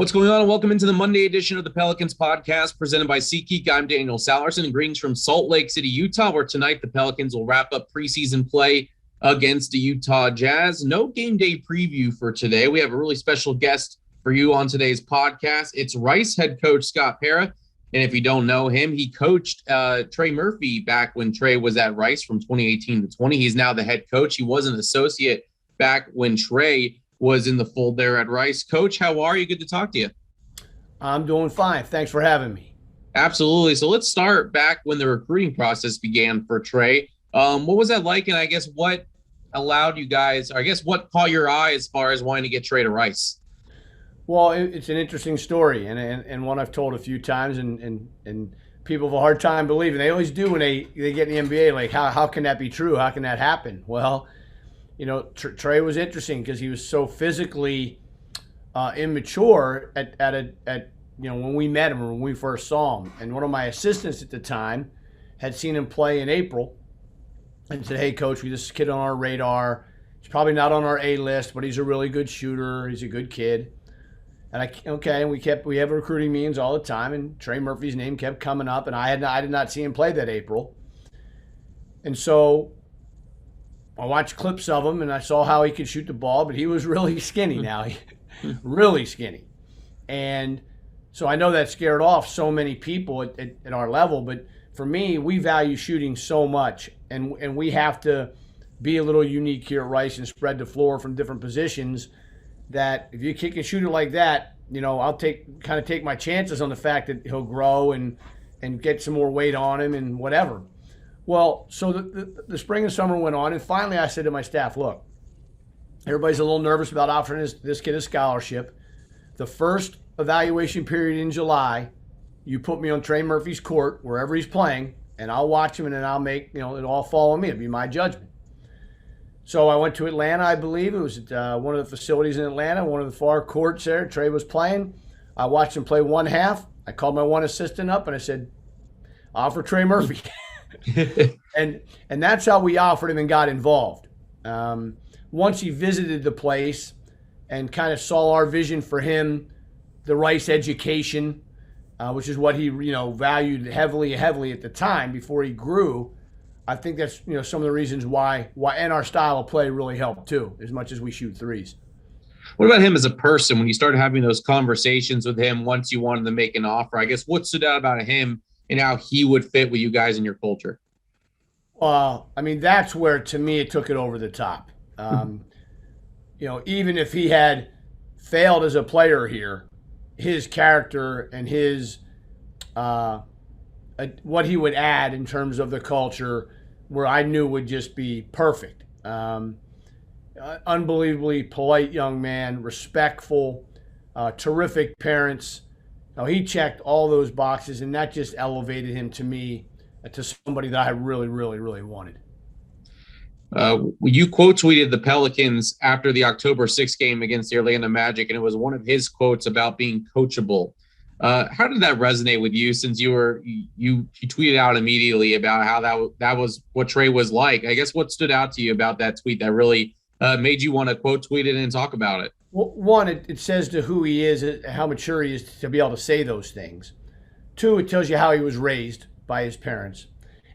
What's going on? And welcome into the Monday edition of the Pelicans Podcast presented by SeatGeek. I'm Daniel Sallerson, and greetings from Salt Lake City, Utah, where tonight the Pelicans will wrap up preseason play against the Utah Jazz. No game day preview for today. We have a really special guest for you on today's podcast. It's Rice head coach Scott Pera. And if you don't know him, he coached Trey Murphy back when Trey was at Rice from 2018 to 20. He's now the head coach. He was an associate back when Trey was in the fold there at Rice. Coach, how are you? Good to talk to you. I'm doing fine. Thanks for having me. Absolutely. So let's start back when the recruiting process began for Trey. What was that like? And I guess what allowed you guys, or I guess what caught your eye as far as wanting to get Trey to Rice? Well, it's an interesting story and one I've told a few times and people have a hard time believing. They always do when they get in the NBA, like how can that be true? How can that happen? Well, you know, Trey was interesting because he was so physically immature at when we met him or when we first saw him. And one of my assistants at the time had seen him play in April and said, "Hey, coach, this kid on our radar. He's probably not on our A list, but he's a really good shooter. He's a good kid." And we have recruiting meetings all the time, and Trey Murphy's name kept coming up, and I did not see him play that April. And so I watched clips of him, and I saw how he could shoot the ball, but he was really skinny now, really skinny. And so I know that scared off so many people at our level, but for me, we value shooting so much, and we have to be a little unique here at Rice and spread the floor from different positions. That if you kick and shoot it like that, you know, I'll take my chances on the fact that he'll grow and get some more weight on him and whatever. Well, so the spring and summer went on, and finally I said to my staff, look, everybody's a little nervous about offering this kid a scholarship. The first evaluation period in July, you put me on Trey Murphy's court, wherever he's playing, and I'll watch him, and then I'll make, it'll all fall on me. It'll be my judgment. So I went to Atlanta, I believe. It was at one of the facilities in Atlanta, one of the far courts there. Trey was playing. I watched him play one half. I called my one assistant up, and I said, offer Trey Murphy. and that's how we offered him and got involved. Once he visited the place and kind of saw our vision for him, the Rice education, which is what he valued heavily at the time before he grew, I think that's some of the reasons why and our style of play really helped too, as much as we shoot threes. What about him as a person? When you started having those conversations with him once you wanted to make an offer, I guess what stood out about him and how he would fit with you guys in your culture? That's where, to me, it took it over the top. Even if he had failed as a player here, his character and his what he would add in terms of the culture, where I knew would just be perfect. Unbelievably polite young man, respectful, terrific parents. He checked all those boxes, and that just elevated him to me, to somebody that I really, really, really wanted. You quote tweeted the Pelicans after the October 6th game against the Orlando Magic, and it was one of his quotes about being coachable. How did that resonate with you, since you tweeted out immediately about how that was what Trey was like? I guess what stood out to you about that tweet that really made you want to quote tweet it and talk about it? Well, one, it says to who he is, how mature he is to be able to say those things. Two, it tells you how he was raised by his parents.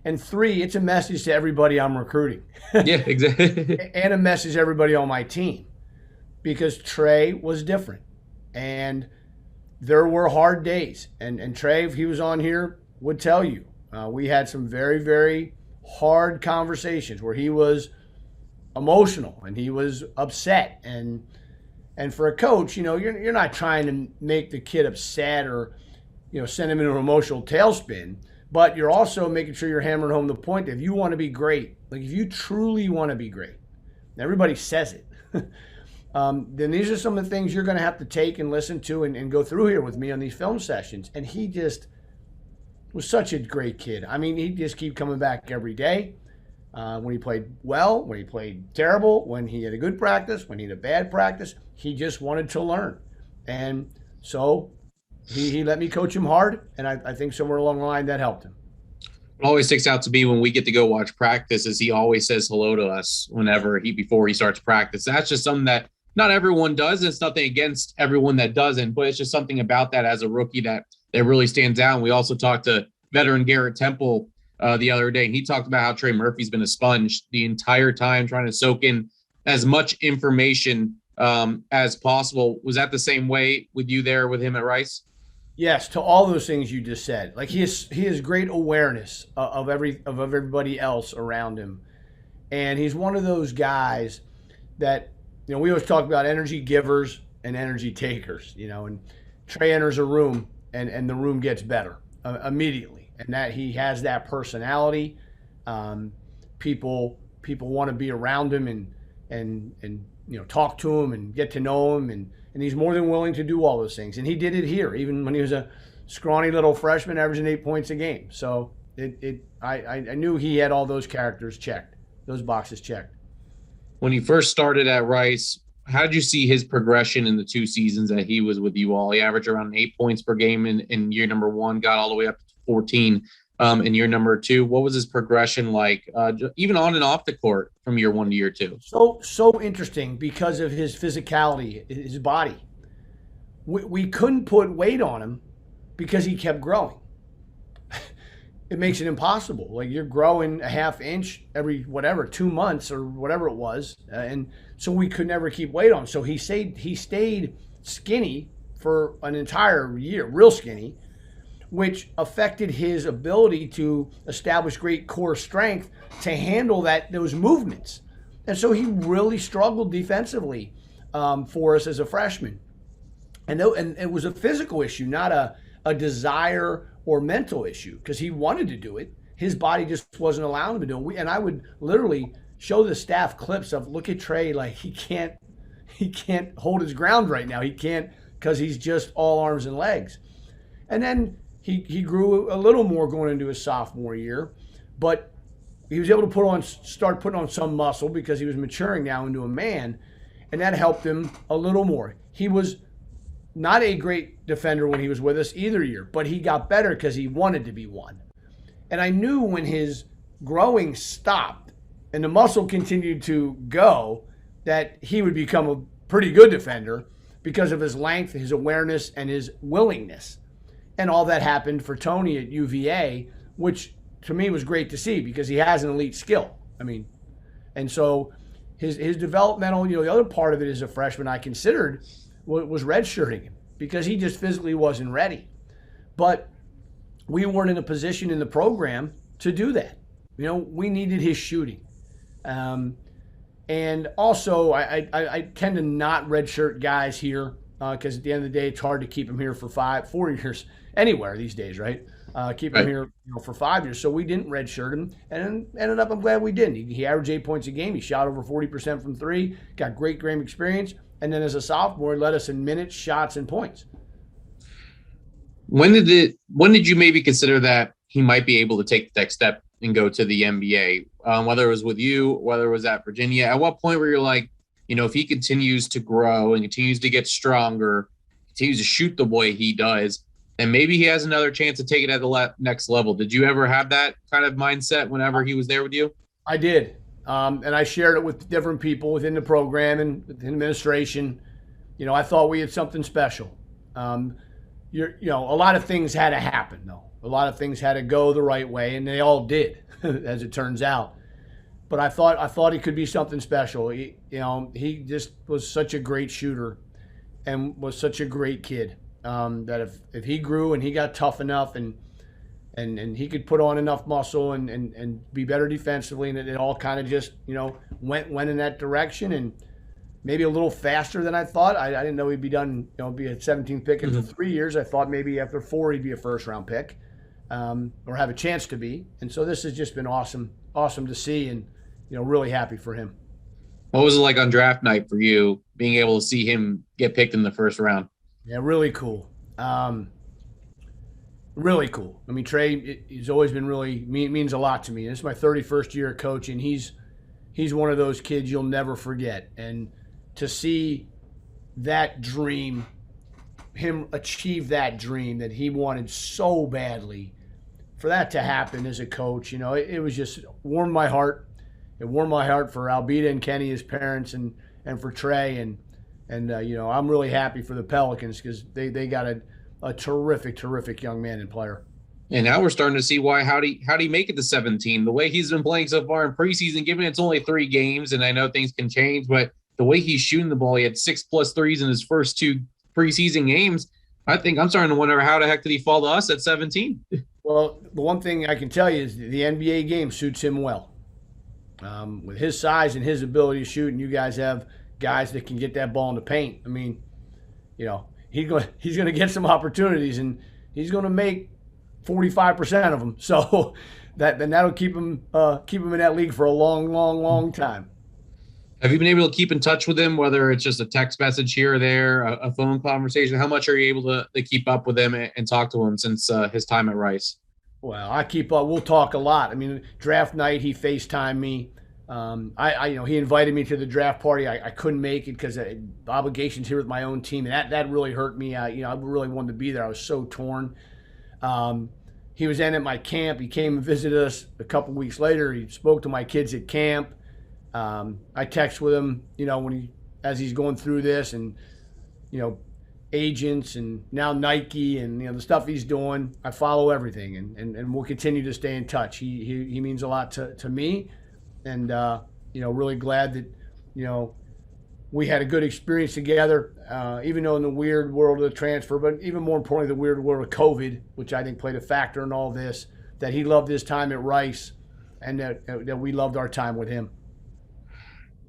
And three, it's a message to everybody I'm recruiting. Yeah, exactly. And a message to everybody on my team, because Trey was different. And there were hard days. And Trey, if he was on here, would tell you. We had some very, very hard conversations where he was emotional and he was upset. And for a coach, you're not trying to make the kid upset or, send him into an emotional tailspin, but you're also making sure you're hammering home the point that if you want to be great, like if you truly want to be great, everybody says it, then these are some of the things you're going to have to take and listen to and go through here with me on these film sessions. And he just was such a great kid. He just keep coming back every day. When he played well, when he played terrible, when he had a good practice, when he had a bad practice, he just wanted to learn. And so he let me coach him hard, and I think somewhere along the line that helped him. What always sticks out to me when we get to go watch practice is he always says hello to us before he starts practice. That's just something that not everyone does. It's nothing against everyone that doesn't, but it's just something about that as a rookie that really stands out. And we also talked to veteran Garrett Temple the other day, and he talked about how Trey Murphy's been a sponge the entire time, trying to soak in as much information as possible. Was that the same way with you there with him at Rice? Yes, to all those things you just said. Like he has great awareness of everybody else around him, and he's one of those guys that, you know, we always talk about energy givers and energy takers. You know, and Trey enters a room and the room gets better immediately, and that he has that personality. People want to be around him and you know, talk to him and get to know him, and he's more than willing to do all those things. And he did it here, even when he was a scrawny little freshman averaging 8 points a game. So I knew he had all those characters checked, those boxes checked. When he first started at Rice, how did you see his progression in the 2 seasons that he was with you all? He averaged around 8 points per game in year number 1, got all the way up to 14 in year number 2. What was his progression like, even on and off the court from year 1 to year 2? So interesting because of his physicality, his body. We couldn't put weight on him because he kept growing. It makes it impossible. Like, you're growing a half inch every 2 months or whatever it was, and so we could never keep weight on him. So he stayed skinny for an entire year, real skinny, which affected his ability to establish great core strength to handle those movements. And so he really struggled defensively for us as a freshman. And it was a physical issue, not a desire or mental issue, because he wanted to do it. His body just wasn't allowing him to do it. And I would literally show the staff clips of, look at Trey, like he can't hold his ground right now. He can't, because he's just all arms and legs. And then he grew a little more going into his sophomore year, but he was able to start putting on some muscle because he was maturing now into a man, and that helped him a little more. He was not a great defender when he was with us either year, but he got better because he wanted to be one. And I knew when his growing stopped and the muscle continued to go, that he would become a pretty good defender because of his length, his awareness, and his willingness. And all that happened for Tony at UVA, which to me was great to see because he has an elite skill. I mean, and so his developmental, you know, the other part of it as a freshman I considered was redshirting him because he just physically wasn't ready. But we weren't in a position in the program to do that. You know, we needed his shooting. And also, I tend to not redshirt guys here because at the end of the day, it's hard to keep them here for 4 years anywhere these days, right? Keep him here, you know, for 5 years. So we didn't redshirt him, and ended up, I'm glad we didn't. He averaged 8 points a game. He shot over 40% from 3, got great game experience, and then as a sophomore, he led us in minutes, shots, and points. When did you maybe consider that he might be able to take the next step and go to the NBA? Whether it was with you, whether it was at Virginia, at what point were you like, you know, if he continues to grow and continues to get stronger, continues to shoot the way he does, and maybe he has another chance to take it at the next level? Did you ever have that kind of mindset whenever he was there with you? I did. And I shared it with different people within the program and within administration. You know, I thought we had something special. You know, a lot of things had to happen, though. A lot of things had to go the right way, and they all did, as it turns out. But I thought he could be something special. He just was such a great shooter and was such a great kid that if he grew and he got tough enough and he could put on enough muscle and be better defensively, and it all kind of just, you know, went in that direction, and maybe a little faster than I thought. I didn't know he'd be done, you know, be a 17th pick in 3 years. I thought maybe after 4 he'd be a first-round pick or have a chance to be. And so this has just been awesome to see, and, you know, really happy for him. What was it like on draft night for you, being able to see him get picked in the first round? Yeah, really cool. Really cool. I mean, Trey, he's always been means a lot to me. This is my 31st year of coaching. He's one of those kids you'll never forget. And to see that dream, him achieve that dream that he wanted so badly, for that to happen as a coach, you know, it was just warmed my heart. It warmed my heart for Albita and Kenny, his parents, and for Trey. And And I'm really happy for the Pelicans because they got a terrific young man and player. And now we're starting to see why. How'd he make it to 17? The way he's been playing so far in preseason, given it's only 3 games, and I know things can change, but the way he's shooting the ball, he had 6+ threes in his first 2 preseason games. I think I'm starting to wonder how the heck did he fall to us at 17? Well, the one thing I can tell you is the NBA game suits him well. With his size and his ability to shoot, and you guys have guys that can get that ball in the paint. I mean, he's going to get some opportunities, and he's going to make 45% of them. So that'll keep him in that league for a long time. Have you been able to keep in touch with him, whether it's just a text message here or there, a phone conversation? How much are you able to keep up with him and talk to him since his time at Rice? Well, I keep up. We'll talk a lot. I mean, draft night, he FaceTimed me. He invited me to the draft party. I couldn't make it because obligations here with my own team, and that really hurt me. I really wanted to be there. I was so torn. He was in at my camp. He came and visited us a couple weeks later. He spoke to my kids at camp. I text with him, as he's going through this, and agents and now Nike and the stuff he's doing. I follow everything, and we'll continue to stay in touch. He means a lot to me, and really glad that we had a good experience together, even though in the weird world of the transfer, but even more importantly, the weird world of COVID, which I think played a factor in all this, that he loved his time at Rice and that we loved our time with him.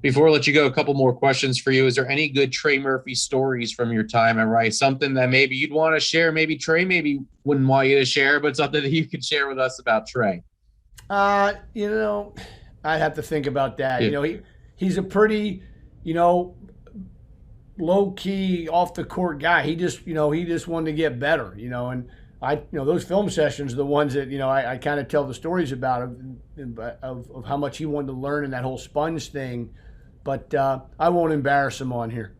Before I let you go, a couple more questions for you. Is there any good Trey Murphy stories from your time at Rice? Something that maybe you'd want to share, maybe Trey maybe wouldn't want you to share, but something that you could share with us about Trey? I'd have to think about that. Yeah. He's a pretty, low-key, off-the-court guy. He just wanted to get better, and those film sessions are the ones that, I kind of tell the stories about of how much he wanted to learn in that whole sponge thing. But I won't embarrass him on here.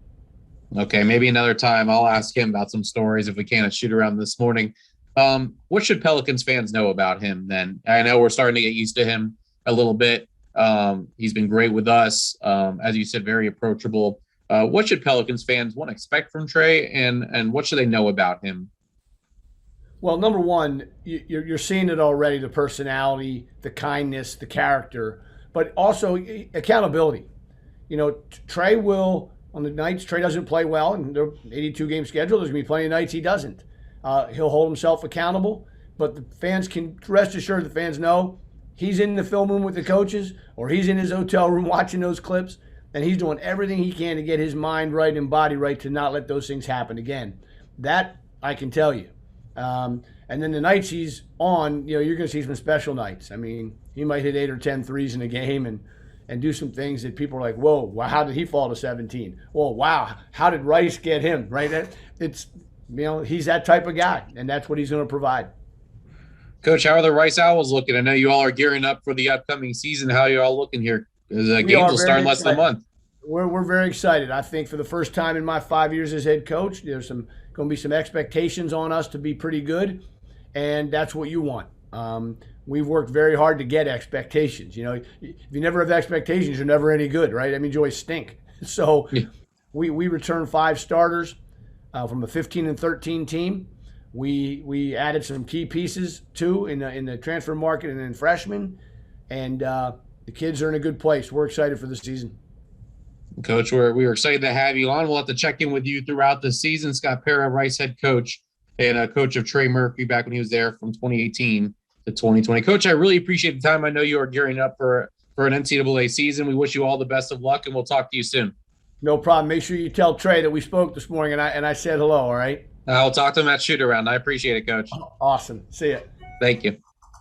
Okay, maybe another time I'll ask him about some stories if we can shoot around this morning. What should Pelicans fans know about him then? I know we're starting to get used to him a little bit. He's been great with us. As you said, very approachable. What should Pelicans fans want to expect from Trey, and what should they know about him? Well, number one, you're seeing it already, the personality, the kindness, the character, but also accountability. Trey will, on the nights Trey doesn't play well, and the 82-game schedule, there's going to be plenty of nights he doesn't. He'll hold himself accountable, but the fans can rest assured, the fans know he's in the film room with the coaches, or he's in his hotel room watching those clips, and he's doing everything he can to get his mind right and body right to not let those things happen again. That I can tell you. And then the nights he's on, you're going to see some special nights. I mean, he might hit 8 or 10 threes in a game and do some things that people are like, whoa, wow, how did he fall to 17? Well, wow, how did Rice get him, right? It's, he's that type of guy, and that's what he's going to provide. Coach, how are the Rice Owls looking? I know you all are gearing up for the upcoming season. How are you all looking here? Because the games will start in less than a month. We're very excited. I think for the first time in my 5 years as head coach, there's going to be some expectations on us to be pretty good, and that's what you want. We've worked very hard to get expectations. If you never have expectations, you're never any good, right? I mean, you always stink. So yeah. We returned 5 starters from a 15-13 team. We added some key pieces too in the transfer market and in freshmen, and the kids are in a good place. We're excited for the season. Coach, we were excited to have you on. We'll have to check in with you throughout the season. Scott Pera, Rice head coach, and a coach of Trey Murphy back when he was there from 2018 to 2020. Coach, I really appreciate the time. I know you are gearing up for an NCAA season. We wish you all the best of luck, and we'll talk to you soon. No problem. Make sure you tell Trey that we spoke this morning, and I said hello, all right? I'll talk to him at shoot around. I appreciate it, Coach. Awesome. See ya. Thank you.